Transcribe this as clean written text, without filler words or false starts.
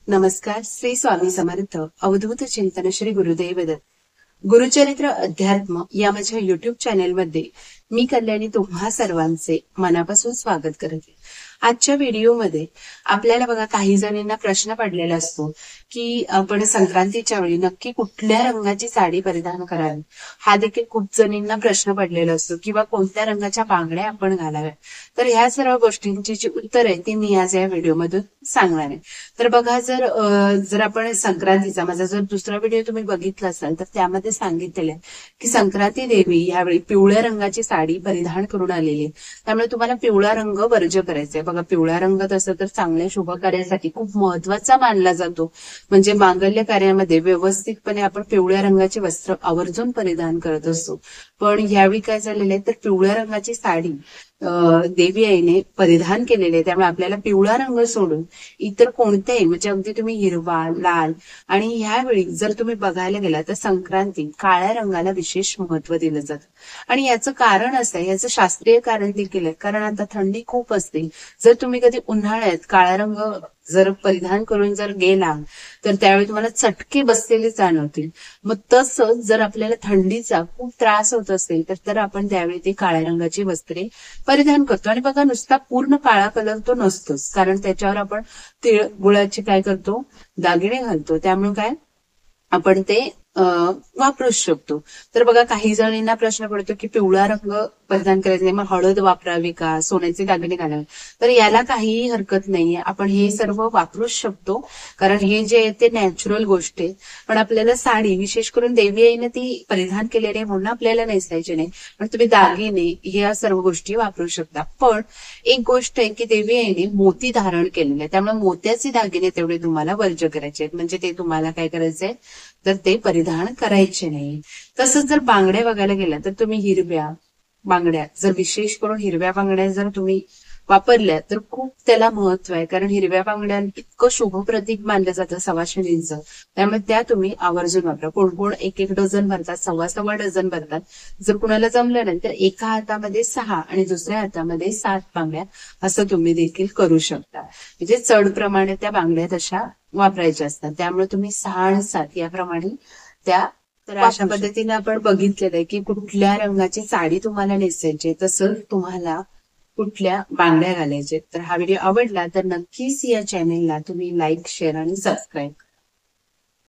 नमस्कार. श्री स्वामी समर्थ. अवधूत चिंतन श्री गुरुदेव दत्त. गुरुचरित्र अध्यात्म या माझ्या युट्यूब चॅनेलमध्ये मी कल्याणी तुम्हा सर्वांचे मनापासून स्वागत करते. आजच्या व्हिडिओमध्ये आपल्याला बघा काही जणींना प्रश्न पडलेला असतो की आपण संक्रांतीच्या वेळी नक्की कुठल्या रंगाची साडी परिधान करावी, हा देखील खूप जणींना प्रश्न पडलेला असतो, किंवा कोणत्या रंगाच्या बांगड्या आपण घालाव्या. तर ह्या सर्व गोष्टींची जी उत्तर आहे ती मी आज या व्हिडिओमधून सांगणार आहे. तर बघा, जर आपण संक्रांतीचा माझा जर दुसरा व्हिडिओ तुम्ही बघितला असाल तर त्यामध्ये सांगितलेलं आहे की संक्रांती देवी यावेळी पिवळ्या रंगाची साडी परिधान करून आलेली आहे. त्यामुळे तुम्हाला पिवळा रंग वर्ज्य करायचा आहे. बघा, पिवळा रंग तसं तर चांगल्या शुभ कार्यासाठी खूप महत्वाचा मानला जातो. म्हणजे मांगल्य कार्यामध्ये व्यवस्थितपणे आपण पिवळ्या रंगाचे वस्त्र आवर्जून परिधान करत असतो. पण यावेळी काय झालेलं आहे तर पिवळ्या रंगाची साडी देवी आईने परिधान केलेली आहे. त्यामुळे आपल्याला पिवळा रंग सोडून इतर कोणत्याही, म्हणजे अगदी तुम्ही हिरवा, लाल, आणि ह्यावेळी जर तुम्ही बघायला गेला तर संक्रांती काळ्या रंगाला विशेष महत्व दिलं जातं. आणि याचं कारण असं आहे, याचं शास्त्रीय कारण देखील आहे. कारण आता थंडी खूप असते. जर तुम्ही कधी उन्हाळ्यात काळा रंग जर परिधान करून जर गेला तर त्यावेळी तुम्हाला चटके बसलेले जाणवतील. मग तसंच जर आपल्याला थंडीचा खूप त्रास होत असेल तर आपण त्यावेळी ते काळ्या रंगाची वस्त्रे परिधान करतो. आणि बघा, नुसता पूर्ण काळा कलर तो नसतोच, कारण त्याच्यावर आपण तिळ गुळाचे काय करतो, दागिने घालतो. त्यामुळे काय आपण ते वापरूच शकतो. तर बघा, काही जणींना प्रश्न पडतो की पिवळा रंग परिधान करायचा नाही, मग हळद वापरावी का, सोन्याचे दागिने घालावे. तर याला काहीही हरकत नाहीये. आपण हे सर्व वापरूच शकतो, कारण हे जे आहे ते नॅचरल गोष्ट आहे. पण आपल्याला साडी, विशेष करून देवी आईने ती परिधान केलेली आहे म्हणून आपल्याला नेसायची नाही. पण तुम्ही दागिने या सर्व गोष्टी वापरू शकता. पण एक गोष्ट आहे की देवी आईने मोती धारण केलेले आहे, त्यामुळे मोत्याचे दागिने तेवढे तुम्हाला वर्ज्य करायचे आहेत. म्हणजे ते तुम्हाला काय करायचंय तर ते परिधान करायचे नाही. तसंच जर बांगड्या बघायला गेल्या तर तुम्ही हिरव्या बांगड्या, जर विशेष करून हिरव्या बांगड्या जर तुम्ही वापरल्या तर खूप त्याला महत्व आहे. कारण हिरव्या बांगड्या इतकं शुभ प्रतीक मानलं जातं सवाशिणींचं. त्यामुळे त्या तुम्ही आवर्जून वापरा. कोण कोण एक एक डझन भरतात, सव्वा सव्वा डझन भरतात. जर कुणाला जमलं नाही तर एका हातामध्ये 6 आणि दुसऱ्या हातामध्ये 7 बांगड्या असं तुम्ही देखील करू शकता. म्हणजे चढ प्रमाणे त्या बांगड्या तशा वापरायच्या असतात. त्यामुळे तुम्ही 6 आणि 7 याप्रमाणे त्या. तर अशा पद्धतीने आपण बघितलेलं आहे की कुठल्या रंगाची साडी तुम्हाला नेसायची, तसंच तुम्हाला कुठल्या बांगड्या घालायचे. तर हा व्हिडिओ आवडला तर नक्कीच या चॅनेलला तुम्ही लाईक, शेअर आणि सबस्क्राईब